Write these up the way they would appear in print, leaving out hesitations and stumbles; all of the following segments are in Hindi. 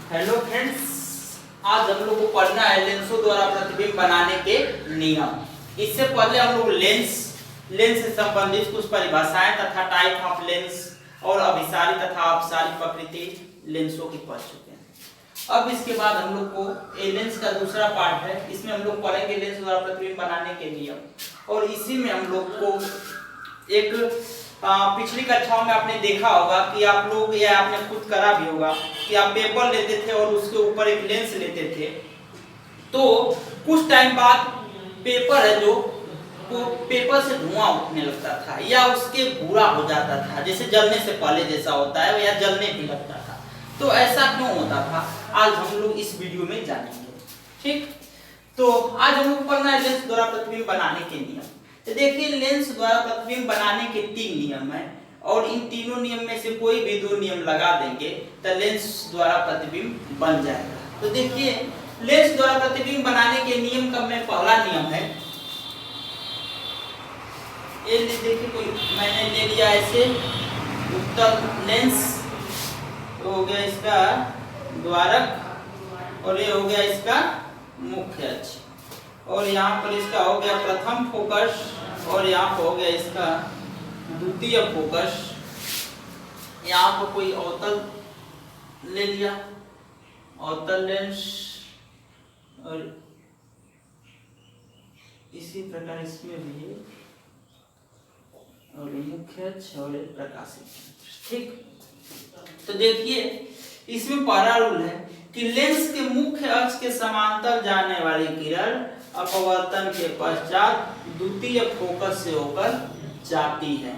हेलो फ्रेंड्स, आज हम लोग को पढ़ना है लेंसों द्वारा प्रतिबिंब बनाने के नियम। इससे पहले हम लोग लेंस से संबंधित कुछ परिभाषाएं तथा टाइप ऑफ लेंस और अभिसारी तथा अपसारी प्रकृति लेंसों की पढ़ चुके हैं। अब इसके बाद हम लोग को ये लेंस का दूसरा पार्ट है, इसमें हम लोग पढ़ेंगे लेंस द्वारा प्रतिबिंब बनाने के नियम। और इसी में हम लोग को एक पिछली कक्षाओं में आपने देखा होगा कि आप लोग या आपने खुद करा भी होगा कि आप पेपर लेते थे और उसके ऊपर एक लेंस लेते थे, तो कुछ टाइम बाद पेपर है जो पेपर से धुआं उठने लगता था या उसके भूरा हो जाता था, जैसे जलने से पहले जैसा होता है या जलने भी लगता था। तो ऐसा क्यों होता था, आज हम लोग इस वीडियो में जानेंगे। ठीक, तो आज हम लोग पढ़ना है लेंस द्वारा प्रतिबिंब बनाने के नियम। तो देखिए, लेंस द्वारा प्रतिबिंब बनाने के 3 नियम हैं और इन तीनों नियम में से कोई भी 2 नियम लगा देंगे तो लेंस द्वारा प्रतिबिंब बन जाएगा। तो देखिए, लेंस द्वारा प्रतिबिंब बनाने के नियम का में पहला नियम है, ये देखिए कोई मैंने ले लिया ऐसे उत्तल लेंस, तो हो गया इसका द्वारक और ये हो गया इसका मुख्य अक्ष, और यहाँ पर इसका हो गया प्रथम फोकस और यहाँ पर हो गया इसका द्वितीय फोकस। यहाँ पर कोई अवतल ले लिया, अवतल लेंस, और इसी प्रकार इसमें भी और मुख्य अक्ष और प्रकाशित। ठीक, तो देखिए इसमें पहला रूल है कि लेंस के मुख्य अक्ष के समांतर जाने वाली किरण अपवर्तन के पश्चात द्वितीय फोकस से होकर जाती है।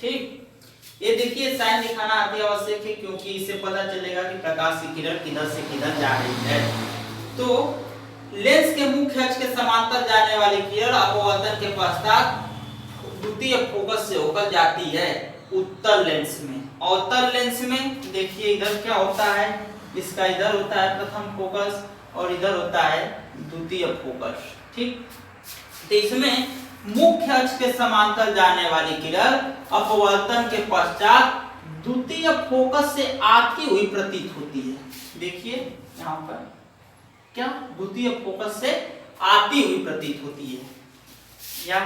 ठीक, ये देखिए साइन दिखाना अति आवश्यक है क्योंकि इससे पता चलेगा कि प्रकाश की किरण किधर से किधर जा रही है। तो लेंस के मुख्य अक्ष के समांतर जाने वाली किरण अपवर्तन के पश्चात द्वितीय फोकस से होकर जाती है उत्तल लेंस में। अवतल लेंस में देखिए इधर क्या होता है, इसका इधर होता है प्रथम फोकस और इधर होता है द्वितीय फोकस। ठीक, तो इसमें मुख्य अक्ष के समांतर जाने वाली किरण अपवर्तन के पश्चात द्वितीय फोकस से आती हुई प्रतीत होती है। देखिए यहाँ पर क्या द्वितीय फोकस से आती हुई प्रतीत होती है, या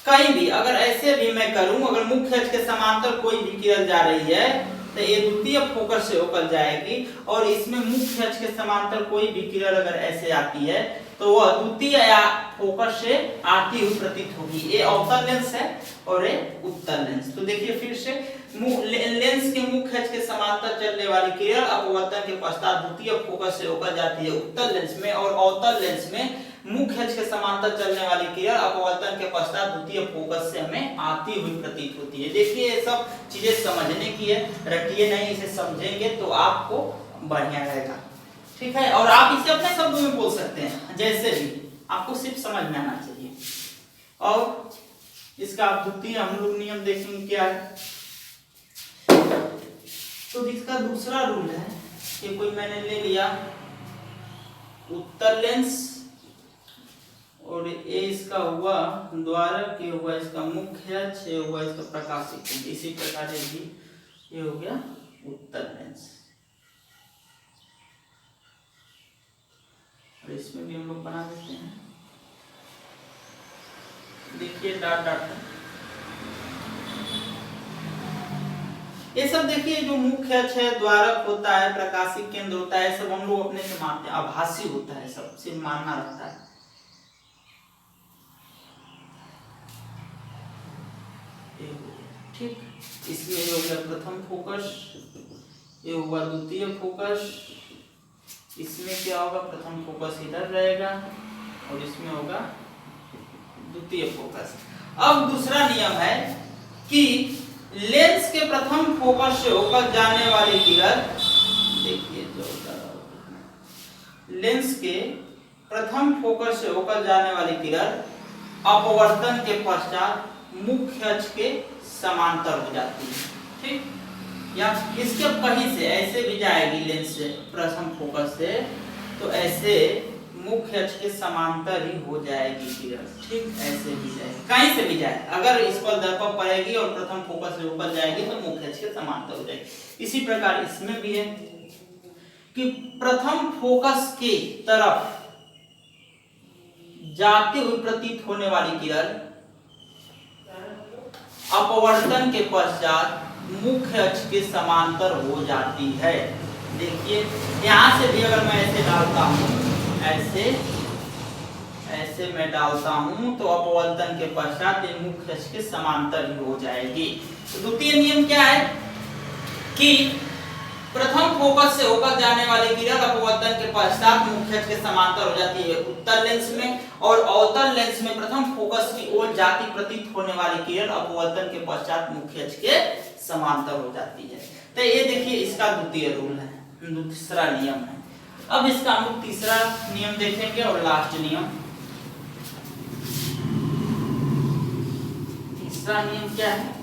कहीं भी अगर ऐसे भी मैं करूं, अगर मुख्य अक्ष के समांतर कोई भी किरण जा रही है तो ये द्वितीय फोकस से होकर जाएगी, और इसमें मुख्य अक्ष के समांतर कोई भी किरण अगर ऐसे आती है तो वह द्वितीय या फोकस से आती हुई प्रतीत होगी। ये अवतल लेंस है और ये उत्तल लेंस। तो देखिए फिर से लेंस के मुख्य अक्ष के समांतर चलने वाली किरण अपवर्तन के पश्चात द्वितीय फोकस से होकर जाती है उत्तल लेंस में, और अवतल लेंस में मुख्य अक्ष के समांतर चलने वाली किरण अपवर्तन के पश्चात द्वितीय फोकस से हमें आती हुई प्रतीत होती है। देखिए ये सब चीजें समझने की है, रटिए नहीं, इसे समझेंगे तो आपको बढ़िया रहेगा। ठीक है, और आप इसे अपने शब्दों में बोल सकते हैं जैसे भी, आपको सिर्फ समझ में आना चाहिए। और इसका द्वितीय हम लोग नियम देखेंगे क्या है। तो इसका दूसरा रूल है कि कोई मैंने ले लिया उत्तल लेंस और ये इसका हुआ द्वारक, ये हुआ इसका मुख्य अक्ष, ये हुआ इसका प्रकाशित। इसी प्रकार ये हो गया उत्तल लेंस, और इसमें भी हम लोग बना देते हैं। देखिए डॉट डॉट, ये सब देखिए जो मुख्य अक्ष है, द्वारक होता है, प्रकाशिक केंद्र होता है, सब हम लोग अपने से मानते हैं, आभासी होता है, सब सिर्फ मानना रहता है। ठीक, इसमें ये हो गया प्रथम फोकस, ये हुआ द्वितीय फोकस, इसमें क्या होगा प्रथम फोकस इधर रहेगा और इसमें होगा द्वितीय फोकस। अब दूसरा नियम है कि लेंस के प्रथम फोकस से होकर जाने वाली किरण, देखिए लेंस के प्रथम फोकस से होकर जाने वाली किरण अपवर्तन के पश्चात मुख्य अक्ष के समांतर हो जाती है। ठीक, या इसके कहीं से ऐसे भी जाएगी लेंस से प्रथम फोकस से, तो ऐसे मुख्य अक्ष के समांतर ही हो जाएगी किरण। ठीक, ऐसे भी जाए, कहीं से भी जाए, अगर इस पर दर्पण पड़ेगी और प्रथम फोकस से ऊपर जाएगी तो मुख्य अक्ष के समांतर हो जाएगी। इसी प्रकार इसमें भी है कि प्रथम फोकस के तरफ जाते हुए प्रतीत होने वाली किरण अपवर्तन के पश्चात मुख्य अक्ष के समांतर हो जाती है। देखिए यहां से भी अगर मैं ऐसे डालता हूं, ऐसे मैं डालता हूं तो अपवर्तन के पश्चात ये मुख्य अक्ष के समांतर ही हो जाएगी। तो द्वितीय नियम क्या है कि प्रथम फोकस से होकर जाने वाली किरण अपवर्तन के पश्चात मुख्य अक्ष के समांतर हो जाती है उत्तल लेंस में, और अवतल लेंस में प्रथम फोकस की ओर जाती प्रतीत होने वाली किरण अपवर्तन के पश्चात मुख्य अक्ष के समांतर हो जाती है। तो ये देखिए इसका द्वितीय रूल है, दूसरा नियम है। अब इसका हम लोग तीसरा नियम देखेंगे और लास्ट नियम। तीसरा नियम क्या है,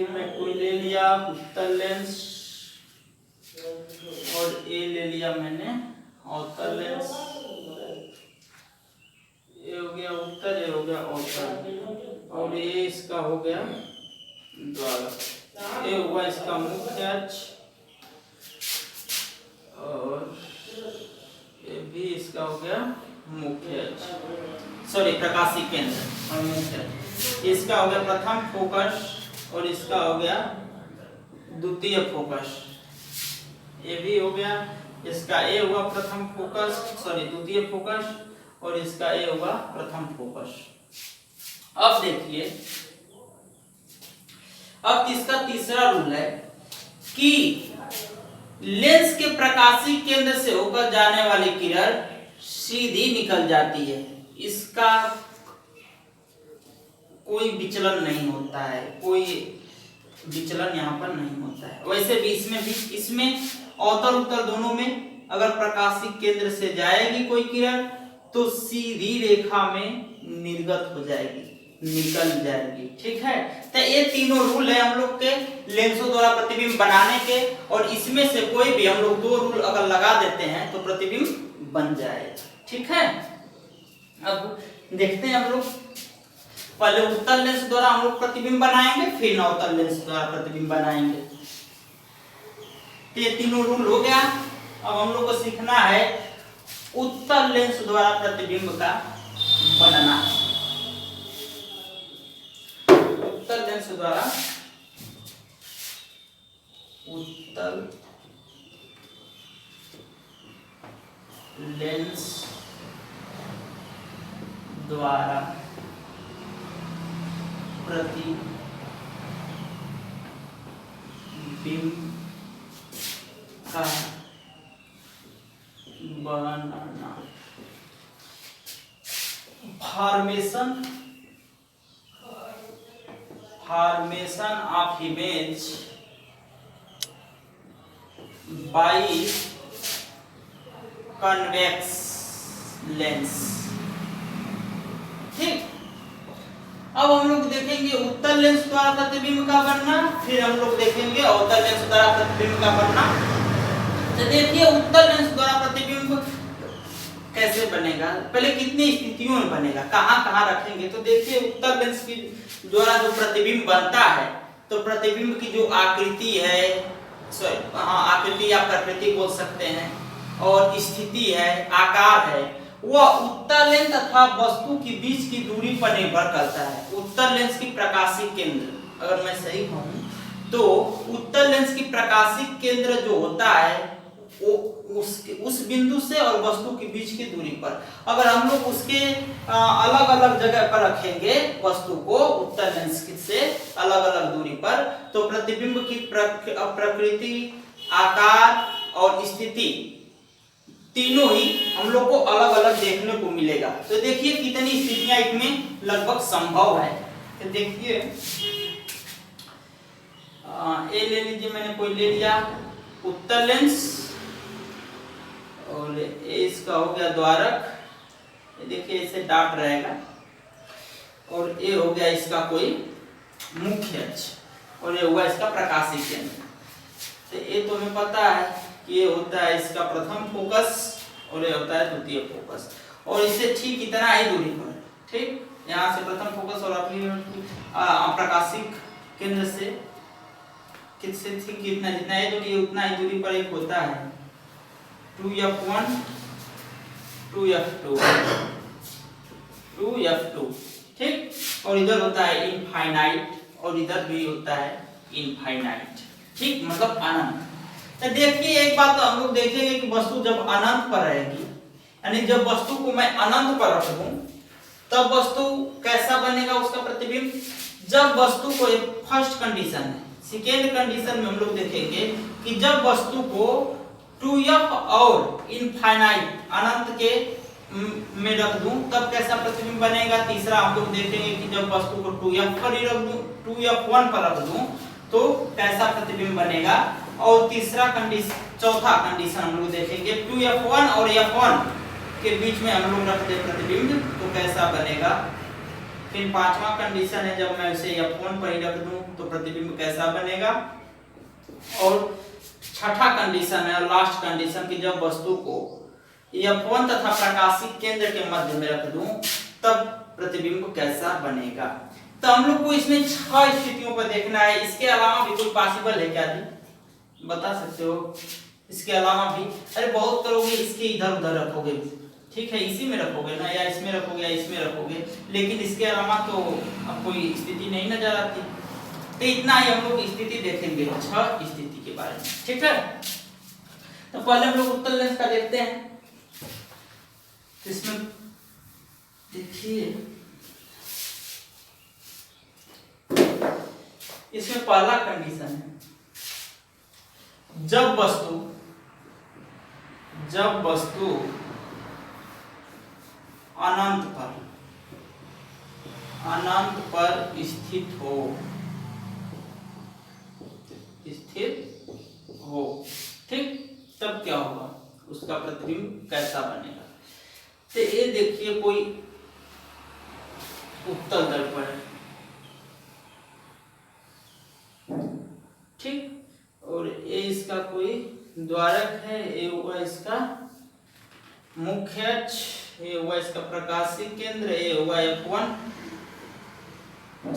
मैं कोई ले लिया उत्तल लेंस और ए ले लिया मैंने अवतल लेंस, ये हो गया उत्तल, ये हो गया अवतल, और ये इसका हो गया द्वारक, ये हुआ इसका मुख्य अक्ष, और ये भी इसका हो गया मुख्य अक्ष, सॉरी प्रकाशीय केंद्र और मुख्य अक्ष। इसका हो गया प्रथम फोकस और इसका हो गया द्वितीय फोकस, ये भी हो गया, इसका ए हुआ प्रथम फोकस, सॉरी द्वितीय फोकस, और इसका ए हुआ प्रथम फोकस। अब देखिए, अब इसका तीसरा रूल है कि लेंस के प्रकाशीय केंद्र से होकर जाने वाली किरण सीधी निकल जाती है, इसका कोई विचलन नहीं होता है, कोई विचलन यहाँ पर नहीं होता है। वैसे भी इसमें अवतल उत्तल दोनों में अगर प्रकाशीय केंद्र से जाएगी कोई किरण तो सीधी रेखा में निर्गत हो जाएगी, निकल जाएगी। ठीक है, तो ये तीनों रूल है हम लोग के लेंसों द्वारा प्रतिबिंब बनाने के, और इसमें से कोई भी हम लोग दो रूल अगर लगा देते हैं तो प्रतिबिंब बन जाएगा। ठीक है, अब देखते हैं हम लोग, पहले उत्तल लेंस द्वारा हम लोग प्रतिबिंब बनाएंगे, फिर अवतल लेंस द्वारा प्रतिबिंब बनाएंगे। ये तीनों रूल हो गया। अब हम लोग को सीखना है उत्तल लेंस द्वारा प्रतिबिंब का बनना। उत्तल लेंस द्वारा उत्तल लेंस द्वारा प्रतिबिंब का बनाना। Formation of image by convex lens. ठीक, अब हम लोग देखेंगे उत्तल लेंस द्वारा प्रतिबिंब का बनना, फिर हम लोग देखेंगे अवतल लेंस द्वारा प्रतिबिंब का बनना। तो देखिए उत्तल लेंस द्वारा प्रतिबिंब कैसे बनेगा, पहले कितनी स्थितियों में बनेगा, कहां कहां रखेंगे। तो देखिए उत्तल लेंस की द्वारा जो प्रतिबिंब बनता है, तो प्रतिबिंब की जो आकृति है, आकृति या प्रकृति बोल सकते हैं, और स्थिति है, आकार है, वह उत्तल लेंस तथा वस्तु के बीच की दूरी पर निर्भर करता है। उत्तल लेंस की प्रकाशीय केंद्र, अगर मैं सही कहूं तो उत्तल लेंस की प्रकाशीय केंद्र जो होता है वो उस बिंदु से और वस्तु के बीच की दूरी पर, अगर हम लोग उसके अलग अलग जगह पर रखेंगे वस्तु को उत्तल लेंस से अलग अलग दूरी पर, तो प्रतिबिंब की प्रकृति, आकार और स्थिति तीनों ही हम लोग को अलग अलग देखने को मिलेगा। तो देखिए कितनी स्थितियां इसमें लगभग संभव है। तो देखिए ये ले लीजिए, मैंने कोई ले लिया उत्तल लेंस, और इसका हो गया द्वारक, ये देखिए इसे डॉट रहेगा, और ये हो गया इसका कोई मुख्य अक्ष, और ये हुआ इसका प्रकाशीय केंद्र। तो ये तो हमें पता है कि ये होता है इसका प्रथम फोकस और ये होता है द्वितीय फोकस, और इससे ठीक इतना ही दूरी पर, ठीक, यहाँ से प्रथम फोकस और अपनी प्रकाशीय केंद्र से किससे ठीक कितना जितना ये दूरी उतना ही दूरी पर एक होता है 2f1 2f2 2f2 ठीक। और इधर होता है इनफाइनाइट और इधर भी होता है इनफाइनाइट ठीक, मतलब अनंत। तो देखिए एक बात तो हम लोग देखेंगे कि वस्तु जब अनंत पर रहेगी, यानी जब वस्तु को मैं अनंत पर रख दूं तब वस्तु कैसा बनेगा उसका प्रतिबिंब। जब वस्तु को एक फर्स्ट कंडीशन है, सेकेंड कंडीशन में हम लोग देखेंगे कि जब वस्तु को 2f और इनफाइनाइट अनंत के में रख दूं तब कैसा प्रतिबिंब बनेगा। तीसरा हम लोग देखेंगे कि जब वस्तु को 2f पर ही रख दूं 2f1 पर रख दूं तो कैसा प्रतिबिंब बनेगा। और तीसरा कंडीशन चौथा कंडीशन हम लोग देखेंगे 2f1 और f1 के बीच में हम लोग रख दे प्रतिबिंब तो कैसा बनेगा। फिर पांचवा कंडीशन है जब मैं उसे f1 पर ही रख दूं तो प्रतिबिंब कैसा बनेगा। और छठा कंडीशन है और लास्ट कंडीशन कि जब वस्तु को f1 तथा प्रकाशिक केंद्र के मध्य में रख दूं तब प्रतिबिंब कैसा बनेगा। तो हम लोग को इसमें 6 स्थितियों पर देखना है। इसके अलावा भी कोई पॉसिबल है क्या जी, बता सकते हो। इसके अलावा भी अरे बहुत करोगे, इसके इधर उधर रखोगे ठीक है, इसी में रखोगे ना, या इसमें रखोगे या इसमें रखोगे, लेकिन इसके अलावा तो अब कोई स्थिति नहीं नजर आती। तो इतना ही हम लोग स्थिति देखेंगे 6 स्थिति के बारे में ठीक है। तो पहले हम लोग उत्तल लेंस का देखते हैं। इसमें देखिए इसमें पहला कंडीशन है जब वस्तु अनंत पर स्थित हो ठीक, तब क्या होगा उसका प्रतिबिंब कैसा बनेगा। तो ये देखिए कोई उत्तल दर्पण है ठीक, और ये इसका कोई द्वारक है, ये हुआ इसका मुख्य अक्ष, ये हुआ इसका प्रकाशिक केंद्र, ये हुआ f1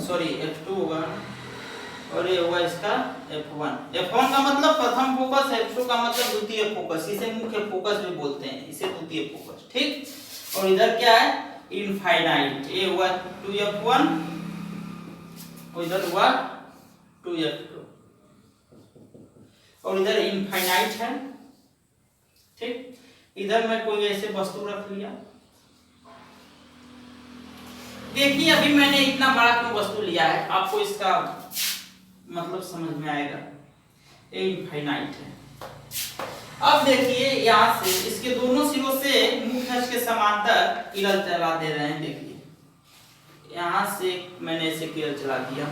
सॉरी f2 होगा, और ये हुआ इसका f1 का मतलब प्रथम फोकस, f2 का मतलब द्वितीय फोकस, इसे मुख्य फोकस भी बोलते हैं, इसे द्वितीय फोकस ठीक। और इधर क्या है इनफाइनाइट, ये हुआ 2f1 और इधर हुआ 2f2 और इधर इनफाइनाइट है ठीक। इधर मैं कोई ऐसे वस्तु रख लिया। देखिए अभी मैंने इतना बड़ा कोई वस्तु लिया है, आपको इसका मतलब समझ में आएगा। ये इनफाइनाइट है। अब देखिए यहाँ से इसके दोनों सिरों से मुख्य अक्ष के समांतर किरण चला दे रहे हैं। देखिए यहाँ से मैंने ऐसे किरण चला दिया,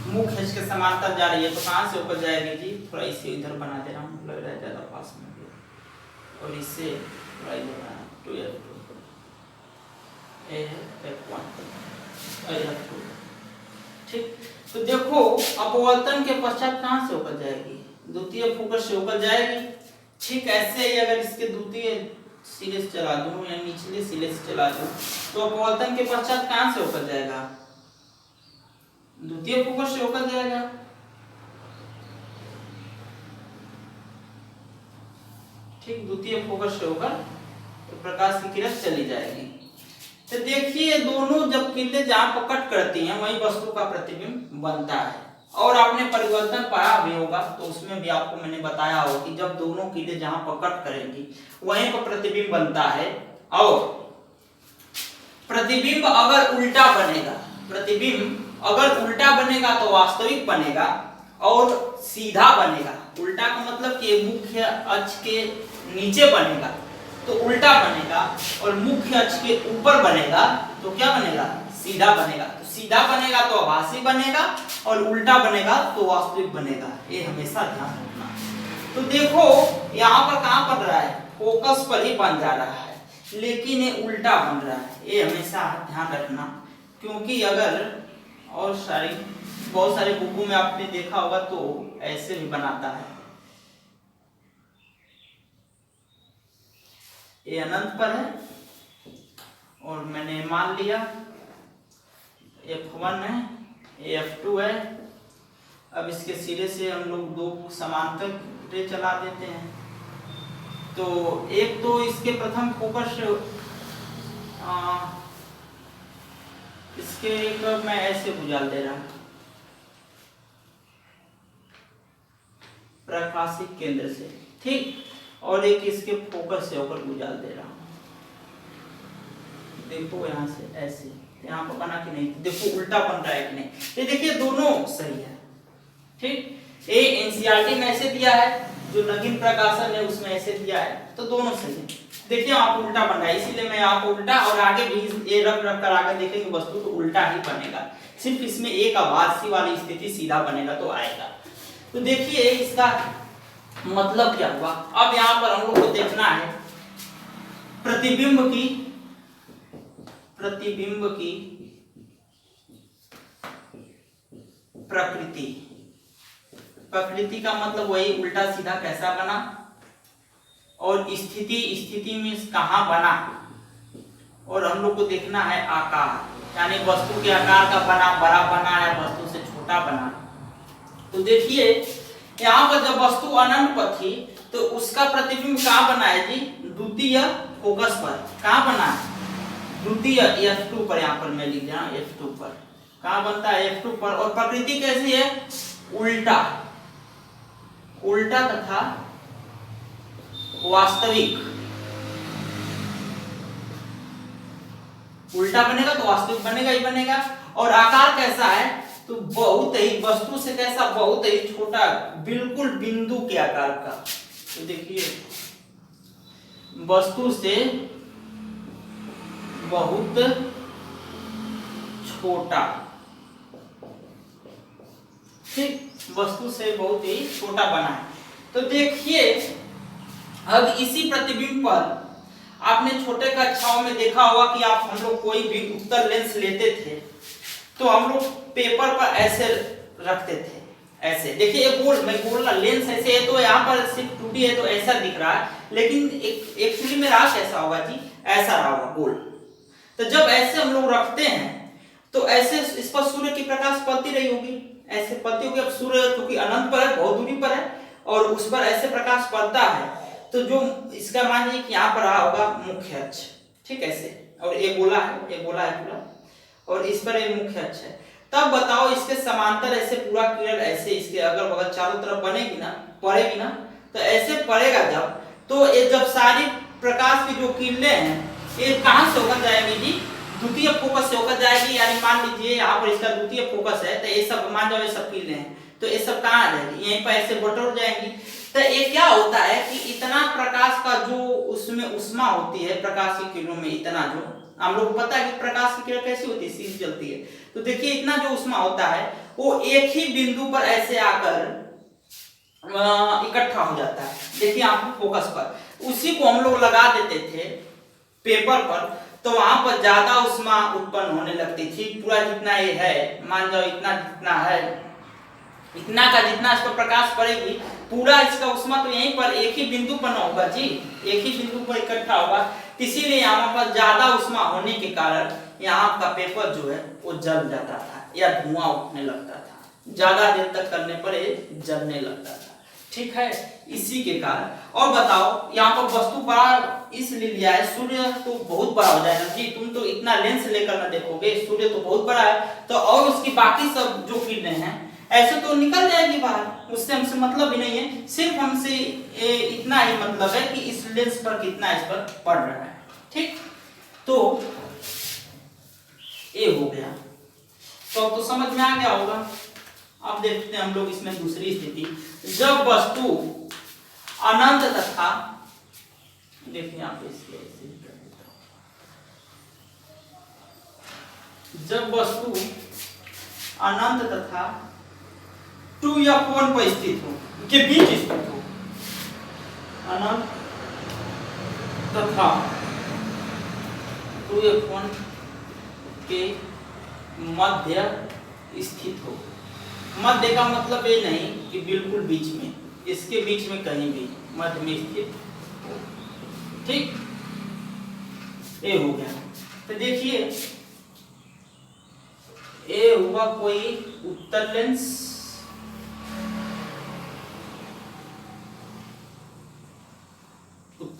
मुख्य अक्ष के समांतर जा रही है, तो कहां से ऊपर जाएगी जी, थोड़ा इसे इधर बना दे रहा हूँ, लग रहा है ज्यादा पास में, और इसे थोड़ा इधर बना 2f2 f1 ठीक। तो देखो अपवर्तन के पश्चात कहां से होकर जाएगी, द्वितीय फोकस से होकर जाएगी ठीक। ऐसे ही अगर इसके द्वितीय सिरे से चला दूं या निचले सिरे से चला दूं तो अपवर्तन के पश्चात कहां से होकर जाएगा, द्वितीय फोकस से होकर जाएगा ठीक। द्वितीय फोकस से होकर प्रकाश की किरण चली जाएगी। तो देखिए दोनों जब किरणें जहां पर कट करती हैं वही वस्तु का प्रतिबिंब बनता है। और आपने परिवर्तन पढ़ा भी होगा तो उसमें भी आपको मैंने बताया हो कि जब दोनों किरणें जहां पर कट करेंगी वहीं पर प्रतिबिंब बनता है। और प्रतिबिंब अगर उल्टा बनेगा, प्रतिबिंब अगर उल्टा बनेगा तो वास्तविक बनेगा, और सीधा बनेगा, उल्टा का मतलब कि मुख्य अक्ष के नीचे बनेगा तो उल्टा बनेगा, और मुख्य अक्ष के ऊपर बनेगा तो क्या बनेगा, सीधा बनेगा। तो सीधा बनेगा तो आभासी बनेगा, और उल्टा बनेगा तो वास्तविक बनेगा, ये हमेशा ध्यान रखना। तो देखो यहाँ पर कहां बन रहा है, फोकस पर ही बन जा रहा है, लेकिन ये उल्टा बन रहा है, ये हमेशा ध्यान रखना। क्योंकि अगर और बहुत सारे बुकों में आपने देखा होगा तो ऐसे भी बनाता है, ये अनंत पर है और मैंने मान लिया f1 है, ये f2 है अब इसके सिरे से हम लोग दो समांतर रे चला देते हैं। तो एक तो इसके प्रथम फोकस इसके एक मैं ऐसे बुझाल दे रहा हूं प्रकाशिक केंद्र से, ठीक, और एक इसके फोकस से होकर बुझाल दे रहा हूं। देखो यहाँ से ऐसे यहाँ पर बना कि नहीं, देखो उल्टा बन रहा है कि नहीं, ये देखिए दोनों सही है, ठीक। ए एनसीईआरटी में ऐसे दिया है, जो नगीन प्रकाशन है उसमें ऐसे दिया है, तो दोनों सही है। देखिए आप उल्टा बन रहा है, इसीलिए मैं आपको उल्टा और आगे भी ये रख कर आगे देखेंगे वस्तु तो उल्टा ही बनेगा, सिर्फ इसमें एक आभासी वाली स्थिति सीधा बनेगा तो आएगा। तो देखिए इसका मतलब क्या हुआ। अब यहाँ पर हम लोग को देखना है प्रतिबिंब की प्रकृति का मतलब वही उल्टा सीधा कैसा बना, और स्थिति में कहां बना, और हम लोग को देखना है आकार, यानी वस्तु के आकार का बना बड़ा बना या वस्तु से छोटा बना। तो देखिए यहाँ पर जब वस्तु अनंत पर थी तो उसका प्रतिबिंब कहाँ बना है जी, द्वितीय फोकस पर। कहाँ बना है, द्वितीय F2 पर, यहाँ पर मैं लिख रहा हूं F2 पर। कहाँ बनता है, F2 पर। और प्रकृति कैसी है, उल्टा तथा वास्तविक। उल्टा बनेगा तो वास्तविक बनेगा ही बनेगा। और आकार कैसा है, तो बहुत ही वस्तु से कैसा, बहुत ही छोटा, बिल्कुल बिंदु के आकार का। तो देखिए वस्तु से बहुत छोटा, ठीक, वस्तु से बहुत ही छोटा बना है। तो देखिए अब इसी प्रतिबिंब पर आपने छोटे कक्षाओं में देखा होगा कि आप हम लोग कोई भी उत्तल लेंस लेते थे तो हम लोग पेपर पर ऐसे रखते थे, ऐसे। देखिए ये गोल लेंस ऐसे है, तो यहाँ पर सिर्फ टूटी है तो ऐसा दिख रहा है, लेकिन एक्चुअली में रहा कैसा होगा जी, ऐसा रहा होगा गोल। तो जब ऐसे हम लोग रखते हैं तो ऐसे इस पर सूर्य की प्रकाश पड़ती रही होगी, ऐसे पड़ती होगी। अब सूर्य क्योंकि अनंत पर है, बहुत दूरी पर है, और उस पर ऐसे प्रकाश पड़ता है, तो जो इसका मान लीजिए कि यहाँ पर रहा होगा मुख्य अक्ष, ठीक, ऐसे, और ये गोला है पूरा, और इस पर एक मुख्य अक्ष है। तब बताओ इसके समांतर ऐसे पूरा किरण ऐसे इसके अगल बगल चारों तरफ बनेगी ना, पड़ेगी ना, तो ऐसे पड़ेगा जब, तो ये जब सारी प्रकाश की जो किरणें हैं ये कहां से होकर जाएगी जी, द्वितीय फोकस से होकर जाएगी। यानी मान लीजिए यहाँ पर इसका द्वितीय फोकस है, तो ये सब मान जाओ ये सब किरणें हैं, तो ये सब कहाँ आ जाएगी, यहीं पर ऐसे बटोर जाएंगी। तो ये क्या होता है कि इतना प्रकाश का जो उसमें उष्मा होती है प्रकाश की किरणों में, इतना जो हम लोग को पता है कि प्रकाश की किरण कैसी होती है, सीधी चलती है, तो देखिए इतना जो उष्मा होता है वो एक ही बिंदु पर ऐसे आकर इकट्ठा हो जाता है। देखिए आपको फोकस पर, उसी को हम लोग लगा देते थे पेपर पर, तो वहां पर ज्यादा उष्मा उत्पन्न होने लगती थी। पूरा जितना ये है, मान जाओ इतना जितना है, इतना का जितना इस पर प्रकाश पड़ेगी, पूरा इसका उष्मा तो यहीं पर एक ही बिंदु पर ना होगा जी, एक ही बिंदु पर इकट्ठा होगा। इसीलिए यहाँ पर ज्यादा उष्मा होने के कारण यहाँ का पेपर जो है वो जल जाता था या धुआं उठने लगता था, ज्यादा देर तक करने पर ये जलने लगता था, ठीक है, इसी के कारण। और बताओ यहाँ पर वस्तु बड़ा इसलिए लिया है, सूर्य तो बहुत बड़ा हो जाएगा जी, तुम तो इतना लेंस लेकर ना देखोगे, सूर्य तो बहुत बड़ा है, तो और उसकी बाकी सब जो किरणें हैं ऐसे तो निकल जाएगी बाहर, उससे हमसे मतलब ही नहीं है। सिर्फ हमसे इतना ही मतलब है कि इस लेंस पर कितना इस पर पड़ रहा है, ठीक। तो ये हो गया, तो समझ में आ गया होगा। अब देखते हैं हम लोग इसमें दूसरी स्थिति, जब वस्तु अनंत तथा, देखिए आप इसके ऐसे कर देता हूं, जब वस्तु अनंत तथा 2F1 पर स्थित हो, के बीच स्थित हो, अनंत तथा 2F1 के मध्य स्थित हो। मध्य का मतलब ये नहीं कि बिल्कुल बीच में, इसके बीच में कहीं भी मध्य में स्थित हो, ठीक, ये हो गया। तो देखिए ये हुआ कोई उत्तल लेंस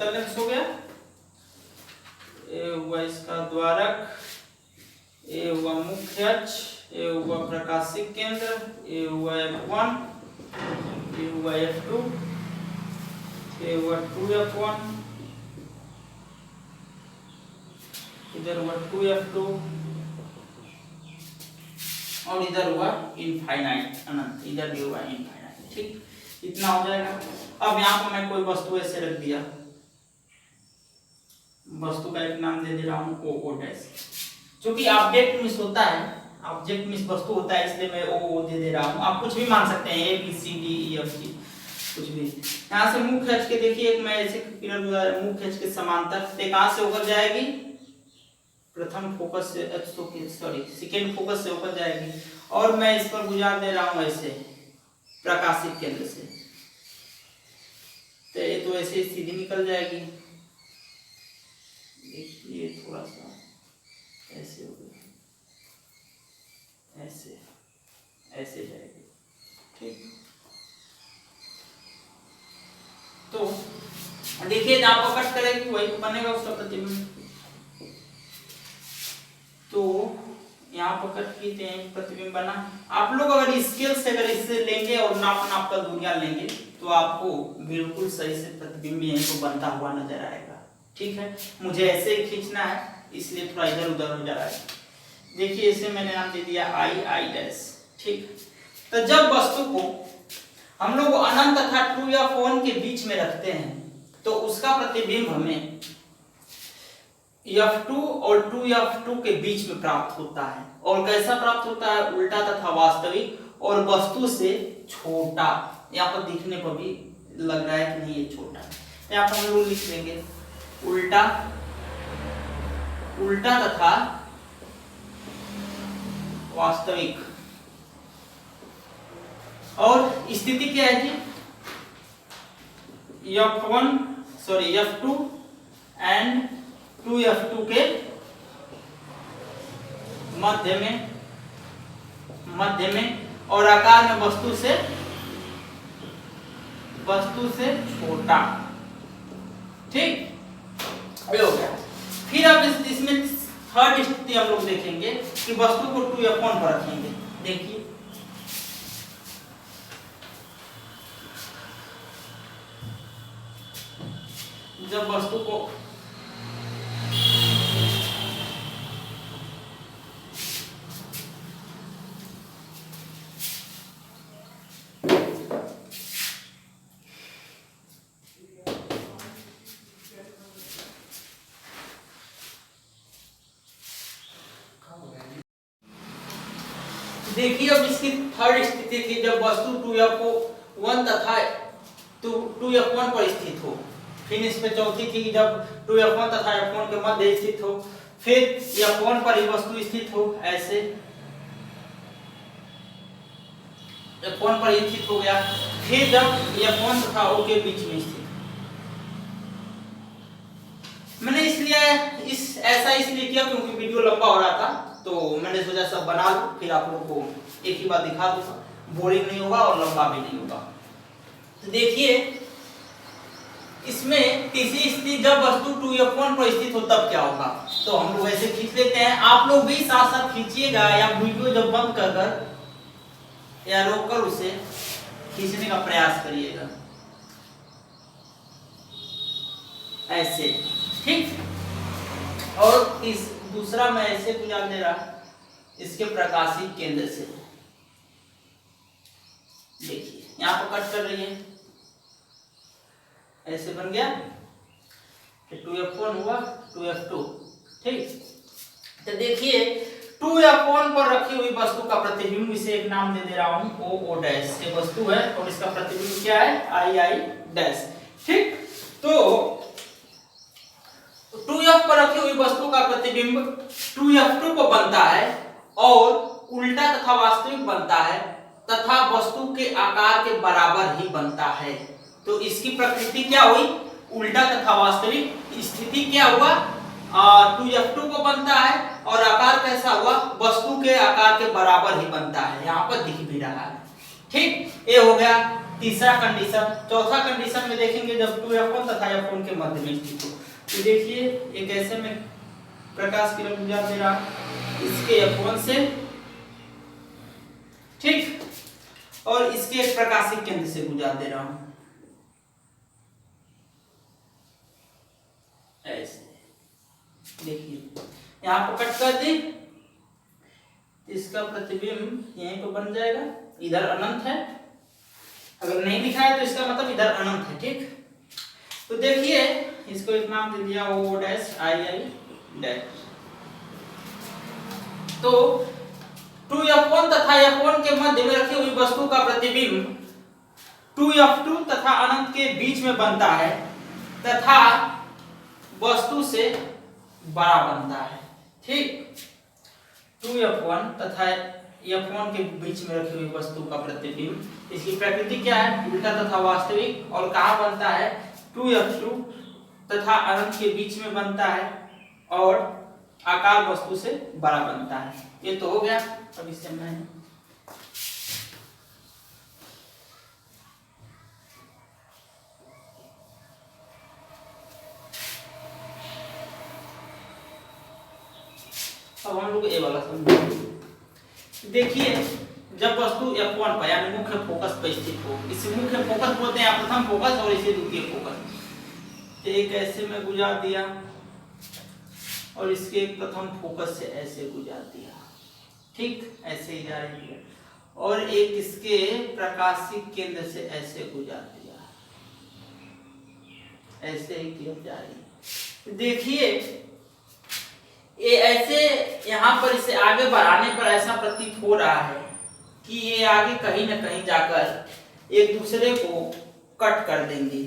उत्तल लेंस हो गया, ये हुआ इसका द्वारक, ये हुआ मुख्य अक्ष, ये हुआ प्रकाशिक केंद्र, ये हुआ F1, ये हुआ F2, ये हुआ 2F1, इधर हुआ 2F2 और इधर हुआ इनफाइनाइट अनंत, इधर भी हुआ इनफाइनाइट। ठीक, इतना हो जाएगा। अब यहाँ पर मैं कोई वस्तु ऐसे रख दिया, वस्तु का एक नाम दे दे रहा हूँ ओ डैश, क्योंकि ऑब्जेक्ट मिस होता है, ऑब्जेक्ट मिस वस्तु होता है, इसलिए मैं ओ दे दे रहा हूँ। आप कुछ भी मान सकते हैं, A B C D E F G कुछ भी। यहाँ से मुख्य अक्ष के देखिए, एक मैं ऐसे किरण मुख्य अक्ष के समांतर कहाँ से होकर जाएगी, प्रथम फोकस से सॉरी सेकेंड फोकस से होकर जाएगी, और मैं इस पर गुजार दे रहा हूँ ऐसे प्रकाशिक केंद्र से, तो ये तो ऐसे सीधी निकल जाएगी। देखिए थोड़ा सा ऐसे हो गया, ऐसे ऐसे जाएगी। ठीक, तो देखिए जहां पर कट करेगी वही बनेगा उसका प्रतिबिंब। तो यहाँ पर कट कीते हैं, प्रतिबिंब बना। आप लोग अगर स्केल से अगर इससे लेंगे और नाप का दूरियां लेंगे तो आपको बिल्कुल सही से प्रतिबिंब यहीं को बनता हुआ नजर आएगा। ठीक है, मुझे ऐसे ही खींचना है इसलिए थोड़ा इधर उधर हो जा रहा है। देखिए इसे मैंने नाम दे दिया आई डैश। ठीक, तो जब वस्तु को हम लोग अनंत तथा 2F1 के बीच में रखते हैं तो उसका प्रतिबिंब हमें F2 और 2F2 के बीच में प्राप्त होता है। और कैसा प्राप्त होता है, उल्टा तथा वास्तविक और वस्तु से छोटा। यहाँ पर दिखने पर भी लग रहा है कि नहीं ये छोटा है, यहाँ पर हम लोग लिख लेंगे उल्टा तथा वास्तविक। और स्थिति क्या है जी, F2 एंड 2F2 के मध्य में और आकार में वस्तु से छोटा। ठीक, ये हो गया। फिर अब इसमें थर्ड स्थिति हम लोग देखेंगे कि वस्तु को 2F1 पर रखेंगे। देखिए जब वस्तु को देखिए, अब इसकी थर्ड स्थिति थी जब वस्तु 2F1 तथा 2F1 पर स्थित हो। फिर इस पे चौथी थी जब 2F1 तथा F1 के मध्य स्थित हो। फिर F1 पर ही वस्तु स्थित हो, ऐसे F1 पर स्थित हो गया। फिर जब F1 तथा O के बीच में स्थित। मैंने इसलिए ऐसा इसलिए किया क्योंकि वीडियो लंबा हो रहा था, तो मैंने सोचा सब बना लूं, फिर आप लोगों को एक ही बार दिखा दूंगा, बोरिंग नहीं होगा और लंबा भी नहीं होगा। तो देखिए इसमें तीसरी स्थिति जब वस्तु 2F1 पर स्थित हो तब क्या होगा, तो हम लोग ऐसे खींच लेते हैं। आप लोग भी साथ साथ खींचिएगा या वीडियो जब बंद कर या रोककर उसे खींचने का प्रयास करिएगा, ऐसे। ठीक, और इस दूसरा मैं ऐसे गुजार दे रहा इसके प्रकाशिक केंद्र से। देखिए यहाँ पर कट कर रही है, ऐसे बन गया, 2F1 हुआ 2F2। ठीक, तो देखिए 2F1 पर रखी हुई वस्तु का प्रतिबिंब, इसे एक नाम दे रहा हूं O डैश। ये वस्तु है और इसका प्रतिबिंब क्या है I डैश। ठीक, तो 2F पर रखी हुई वस्तु का प्रतिबिंब 2F2 को बनता है और उल्टा तथा वास्तविक बनता है तथा वस्तु के आकार के बराबर ही बनता है। तो इसकी प्रकृति क्या हुई, उल्टा तथा वास्तविक। स्थिति क्या हुआ, 2F2 को बनता है और आकार कैसा हुआ, वस्तु के आकार के बराबर ही बनता है, यहाँ पर दिख भी रहा है। ठीक, ये हो गया तीसरा कंडीशन, चौथा कंडीशन में देखेंगे जब 2f1 तथा f1 के मध्य में स्थित हो। तो देखिए एक ऐसे में प्रकाश किरण गुजर दे रहा इसके f1 से, ठीक, और इसके एक प्रकाशिक केंद्र से गुजर दे रहा हूं ऐसे। देखिए यहाँ पर कट कर दी, इसका प्रतिबिंब यहीं पर बन जाएगा, इधर अनंत है, अगर नहीं लिखा है तो इसका मतलब इधर अनंत है, ठीक। तो देखिए इसको एक नाम दे दिया O डैश II डैश। तो 2f1 तथा f1 के मध्य में रखी हुई वस्तु का प्रतिबिंब 2f2 तथा अनंत के बीच में बनता है तथा वस्तु से बड़ा बनता है, ठीक। 2f1 तथा f1 के बीच में रखी हुई वस्तु का प्रतिबिंब, इसकी प्रकृति क्या है, उल्टा तथा वास्तविक, और कहाँ बनता है 2f2 तथा अनंत के बीच में बनता है और आकार वस्तु से बड़ा बनता है। ये तो हो गया। अब इससे मैं अब हम लोग ए वाला समझेंगे। देखिए जब वस्तु f1 पर यानी मुख्य फोकस पर स्थित हो, इसे मुख्य फोकस बोलते हैं, प्रथम फोकस और इसे द्वितीय फोकस। एक ऐसे में गुजार दिया और इसके प्रथम फोकस से ऐसे गुजार दिया, ठीक, ऐसे ही जा रही है, और एक इसके प्रकाशिक केंद्र से ऐसे गुजार दिया, ऐसे ही किया जा रही है। देखिए ये ऐसे यहाँ पर इसे आगे बढ़ाने पर ऐसा प्रतीत हो रहा है कि ये आगे कहीं न कहीं जाकर एक दूसरे को कट कर देंगे।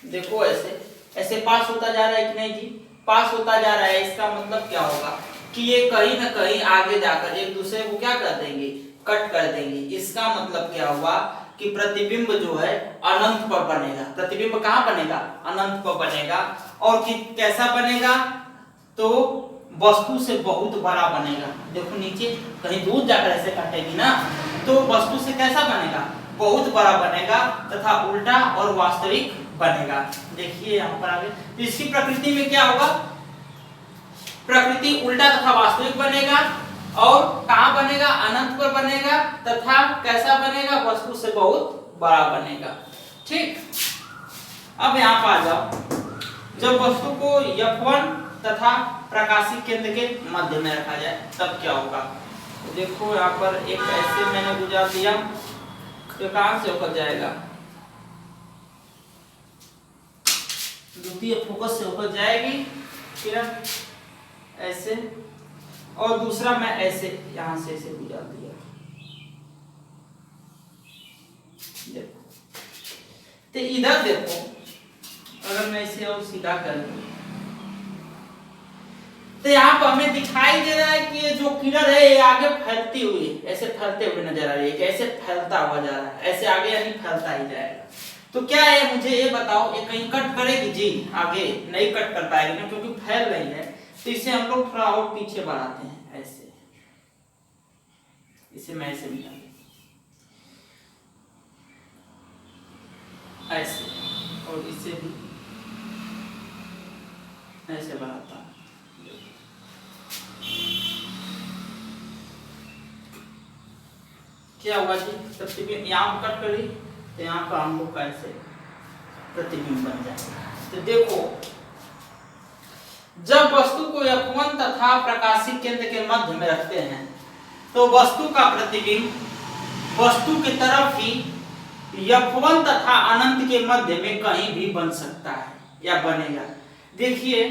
देखो ऐसे ऐसे पास होता जा रहा है कि नहीं जी, पास होता जा रहा है। इसका मतलब क्या होगा कि ये कहीं न कहीं आगे जाकर एक दूसरे को क्या कर देंगे, कट कर देंगे। इसका मतलब क्या हुआ कि प्रतिबिंब जो है अनंत पर बनेगा। प्रतिबिंब कहाँ बनेगा, अनंत पर बनेगा, और कैसा बनेगा, तो वस्तु से बहुत बड़ा बनेगा। देखो नीचे कहीं दूर जाकर ऐसे काटेगी ना, तो वस्तु से कैसा बनेगा, बहुत बड़ा बनेगा तथा उल्टा और वास्तविक बनेगा। देखिए यहाँ पर आगे, तो इसकी प्रकृति में क्या होगा, प्रकृति उल्टा तथा वास्तविक बनेगा, और कहाँ बनेगा, अनंत पर बनेगा, तथा कैसा बनेगा, वस्तु से बहुत बड़ा बनेगा, ठीक। अब यहाँ पर आ जाओ, जब वस्तु को f1 तथा प्रकाशिक केंद्र के मध्य में रखा जाए तब क्या होगा। तो देखो यहाँ पर एक ऐसे मैंने गुजार दिया, तो कहां से होकर जाएगा, द्वितीय फोकस से होकर जाएगी, फिर ऐसे, और दूसरा मैं ऐसे यहां से ऐसे गुजार दिया। देखो तो इधर देखो, अगर मैं इसे और सीधा कर दूं तो यहाँ पर हमें दिखाई दे रहा है कि ये जो किरण है ये आगे फैलती हुई ऐसे फैलते हुए नजर आ रही है, कैसे फैलता हुआ जा रहा है, ऐसे आगे यानी फैलता ही जाएगा। तो क्या है, मुझे ये बताओ, ये कहीं कट करेगी जी, आगे नहीं कट कर पाएगी ना, क्योंकि फैल रही है। तो इसे हम लोग थोड़ा और पीछे बढ़ाते हैं, ऐसे, इसे मैं ऐसे मिला ऐसे, और इसे भी ऐसे बढ़ाता हूं। क्या हुआ जी, प्रतिबिंब यहाँ कट करी तो यहाँ पर हम लोग कैसे प्रतिबिंब बन जाएगा। तो देखो जब वस्तु को f1 तथा प्रकाशिक केंद्र के मध्य में रखते हैं तो वस्तु का प्रतिबिंब वस्तु की तरफ ही f1 तथा अनंत के मध्य में कहीं भी बन सकता है या बनेगा। देखिए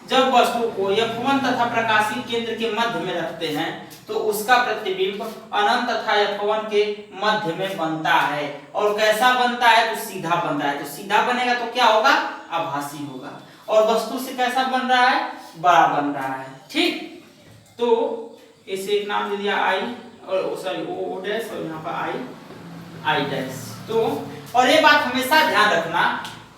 जब वस्तु को f1 तथा प्रकाशिक केंद्र के मध्य में रखते हैं तो उसका प्रतिबिंब अनंत तथा f1 के मध्य में बनता है, और कैसा बनता है, तो सीधा बन रहा है। तो सीधा बनेगा तो क्या होगा, आभासी होगा, और वस्तु से कैसा बन रहा है, बड़ा बन रहा है, ठीक। तो इसे एक नाम दे दिया I, और सॉरी O डैश, और यहाँ पर I डैश। तो और ये बात हमेशा ध्यान रखना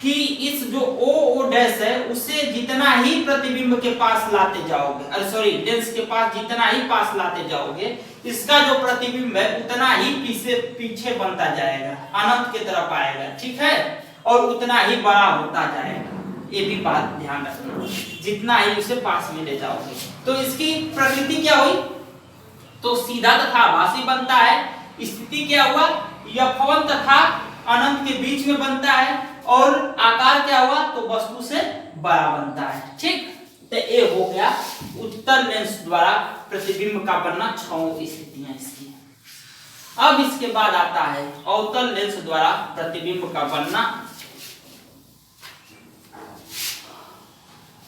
कि इस जो ओ डैश है उसे जितना ही प्रतिबिंब के पास लाते जाओगे, अरे सॉरी लेंस के पास जितना ही पास लाते जाओगे, इसका जो प्रतिबिंब है उतना ही पीछे बनता जाएगा, अनंत की तरफ आएगा, ठीक है, और उतना ही बड़ा होता जाएगा। ये भी बात ध्यान रखना, जितना ही उसे पास में ले जाओगे। तो इसकी प्रकृति क्या हुई, तो सीधा तथा आभासी बनता है। स्थिति क्या हुआ, F1 तथा अनंत के बीच में बनता है। और आकार क्या हुआ, तो वस्तु से बड़ा बनता है, ठीक। तो ये हो गया उत्तल लेंस द्वारा प्रतिबिंब का बनना, 6 स्थितियां इसकी। अब इसके बाद आता है अवतल लेंस द्वारा प्रतिबिंब का बनना।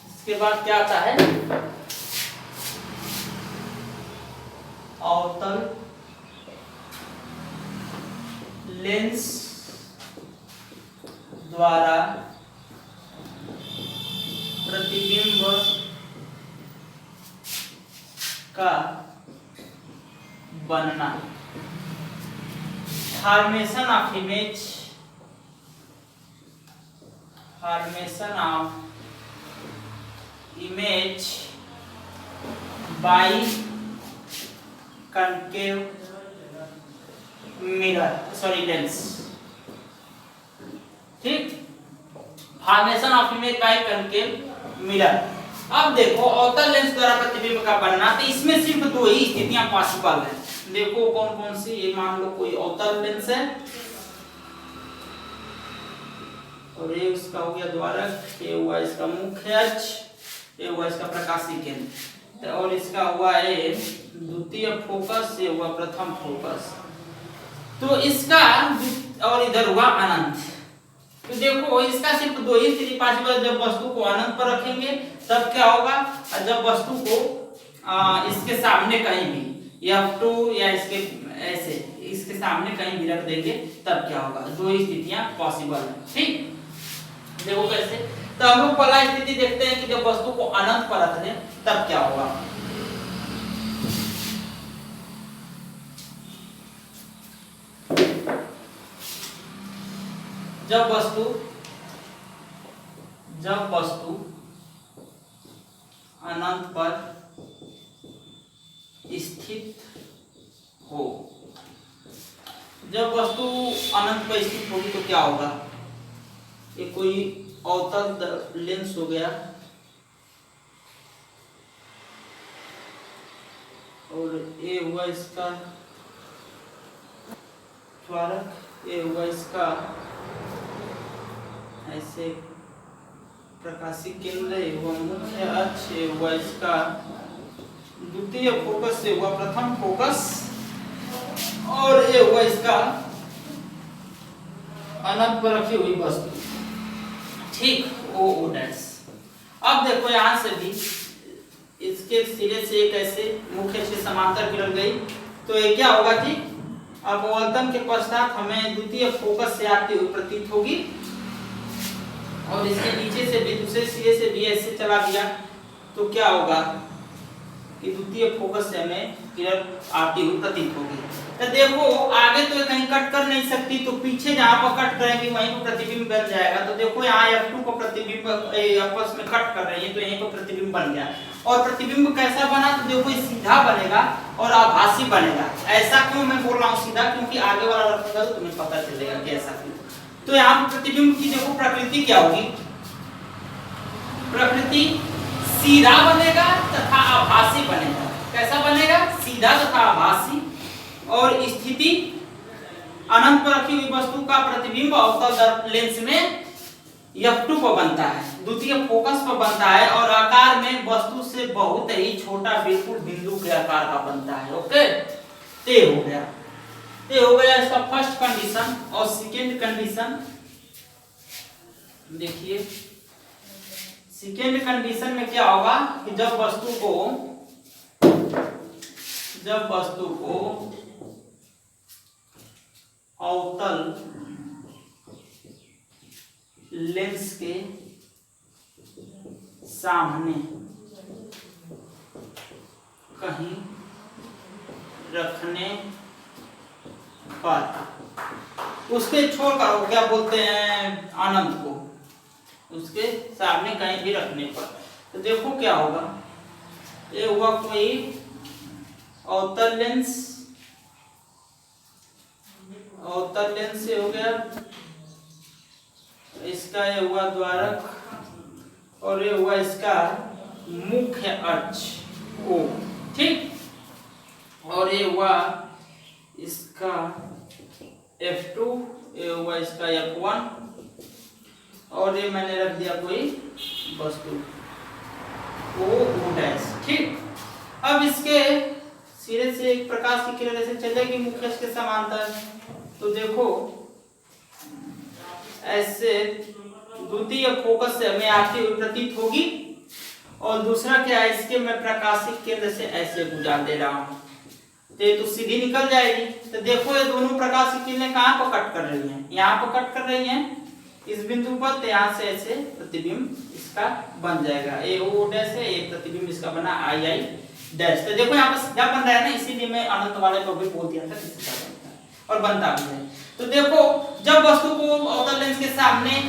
इसके बाद क्या आता है, अवतल लेंस द्वारा प्रतिबिंब का बनना। Formation of image, formation of image by concave mirror, sorry lens, ठीक। Formation of image by concave mirror. अब देखो अवतल लेंस द्वारा प्रतिबिंब का बनना, तो इसमें सिर्फ 2 ही स्थितियां पॉसिबल है। देखो कौन कौन सी, ये मान लो कोई अवतल लेंस है और ये उसका हो गया द्वारक, ये हुआ इसका मुख्य अक्ष, ये हुआ इसका प्रकाशीय केंद्र, और इसका हुआ है द्वितीय फोकस, ये हुआ प्रथम फोकस। तो इसका और इधर हुआ अनंत। तो देखो इसका सिर्फ 2 ही स्थिति पॉसिबल, जब वस्तु को अनंत पर रखेंगे तब क्या होगा, और जब वस्तु को इसके सामने कहीं भी F2 या इसके ऐसे इसके सामने कहीं भी रख देंगे तब क्या होगा। 2 ही स्थितियां पॉसिबल है, ठीक। देखो कैसे, तो हम लोग पहला स्थिति देखते हैं कि जब वस्तु को अनंत पर रख दें तब क्या होगा। जब वस्तु अनंत पर स्थित हो, जब वस्तु अनंत पर स्थित होगी तो क्या होगा, ये कोई अवतल लेंस हो गया और ये हुआ इसका द्वारक, ये हुआ इसका ऐसे प्रकाशीय केंद्र, ये हुआ मुख्य अक्ष, ये हुआ इसका द्वितीय फोकस, से हुआ प्रथम फोकस, और ये हुआ इसका अनंत पर रखी हुई वस्तु, ठीक। O dash. अब देखो यहां से भी इसके सिरे से एक ऐसे मुख्य से समांतर किरण गई, तो ये क्या होगा कि अब अवतल के पश्चात हमें द्वितीय फोकस से आती हुई प्रतीत होगी, और इसके नीचे से भी दूसरे सिरे से भी ऐसे चला दिया तो क्या होगा कि द्वितीय फोकस से हमें किरण आती हुई प्रतीत होगी। तो देखो आगे तो कहीं कट कर नहीं सकती, तो पीछे जहां पर कट करेंगे वहीं पर प्रतिबिंब बन जाएगा। तो देखो यहाँ F2 को प्रतिबिंब आपस में कट कर रही है, तो यहीं पर प्रतिबिंब बन गया। और प्रतिबिंब कैसा बना, तो देखो ये सीधा बनेगा और आभासी बनेगा। ऐसा क्यों मैं बोल रहा हूँ सीधा, क्योंकि आगे वाला रखूंगा तो तुम्हें पता चलेगा कि ऐसा क्यों। तो यहाँ प्रतिबिंब की देखो प्रकृति क्या होगी, प्रकृति सीधा बनेगा तथा आभासी बनेगा। कैसा बनेगा, सीधा तथा आभासी। और स्थिति अनंत पर रखी हुई वस्तु का प्रतिबिंब अवतल लेंस में F2 पर बनता है, द्वितीय फोकस पर बनता है, और आकार में वस्तु से बहुत ही छोटा बिल्कुल बिंदु के आकार का बनता है। ओके, ये हो गया, ये हो गया इसका फर्स्ट कंडीशन। और सेकेंड कंडीशन देखिए, सेकेंड कंडीशन में क्या होगा कि जब वस्तु को अवतल लेंस के सामने कहीं रखने पर, उसके छोड़कर क्या बोलते हैं अनंत को, उसके सामने कहीं भी रखने पर। तो देखो क्या होगा, ये हुआ कोई अवतल लेंस, अवतल लेंस से हो गया, इसका ये हुआ द्वारक, और ये हुआ इसका मुख्य अक्ष O, ठीक। और ये हुआ इसका F2, ये हुआ इसका F1, और ये मैंने रख दिया कोई वस्तु O डैश, ठीक। अब इसके सिरे से एक प्रकाश की किरण ऐसे चलेगी मुख्य अक्ष के समांतर, तो देखो ऐसे द्वितीय फोकस से हमें आती हुई प्रतीत होगी, और दूसरा क्या है, इसके मैं प्रकाशिक केंद्र से ऐसे गुजार दे रहा हूं, तो सीधी निकल जाएगी। तो देखो ये दोनों प्रकाश की किरणें कहां पर कट कर रही हैं, यहाँ पर कट कर रही हैं इस बिंदु पर, तो यहाँ से ऐसे प्रतिबिंब इसका बन जाएगा, ए ओ डैश है, ये प्रतिबिंब इसका बना आई आई डैश। तो देखो यहाँ पर सीधा बन रहा है ना, इसीलिए मैं अनंत वाले को भी बोल दिया था कि सीधा बनता है और बनता भी है। तो देखो जब वस्तु को अवतल लेंस के सामने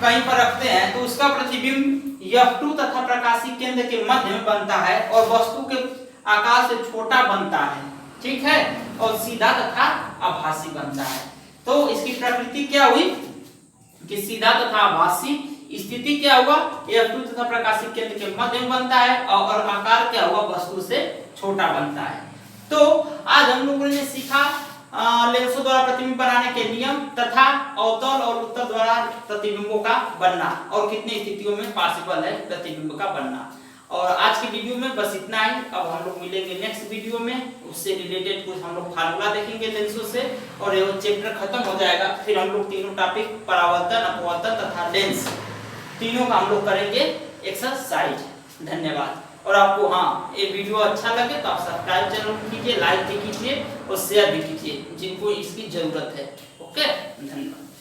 कहीं पर रखते हैं तो उसका प्रतिबिंब F2 तथा प्रकाशिक केंद्र के मध्य में बनता है और वस्तु के आकार से छोटा बनता है, ठीक है, और सीधा तथा आभासी बनता है। तो इसकी प्रकृति क्या हुई कि सीधा तथा आभासी, स्थिति क्या हुआ, F2 तथा प्रकाशिक केंद्र के मध्य में बनता है, और आकार क्या हुआ, वस्तु से छोटा बनता है। तो आज हम लोगों ने सीखा लेंसों द्वारा प्रतिबिंब बनाने के नियम तथा अवतल और उत्तल द्वारा प्रतिबिंबों का बनना, और कितनी स्थितियों में पॉसिबल है प्रतिबिंब का बनना। और आज की वीडियो में बस इतना ही। अब हम लोग मिलेंगे नेक्स्ट वीडियो में, उससे रिलेटेड कुछ हम लोग फार्मूला देखेंगे लेंसों से, और ये चैप्टर खत्म हो जाएगा। फिर हम लोग तीनों टॉपिक परावर्तन, अपवर्तन तथा लेंस, तीनों का हम लोग करेंगे एक्सरसाइज। धन्यवाद। और आपको ये वीडियो अच्छा लगे तो आप सब्सक्राइब जरूर कीजिए, लाइक भी कीजिए और शेयर भी कीजिए जिनको इसकी जरूरत है। ओके, धन्यवाद।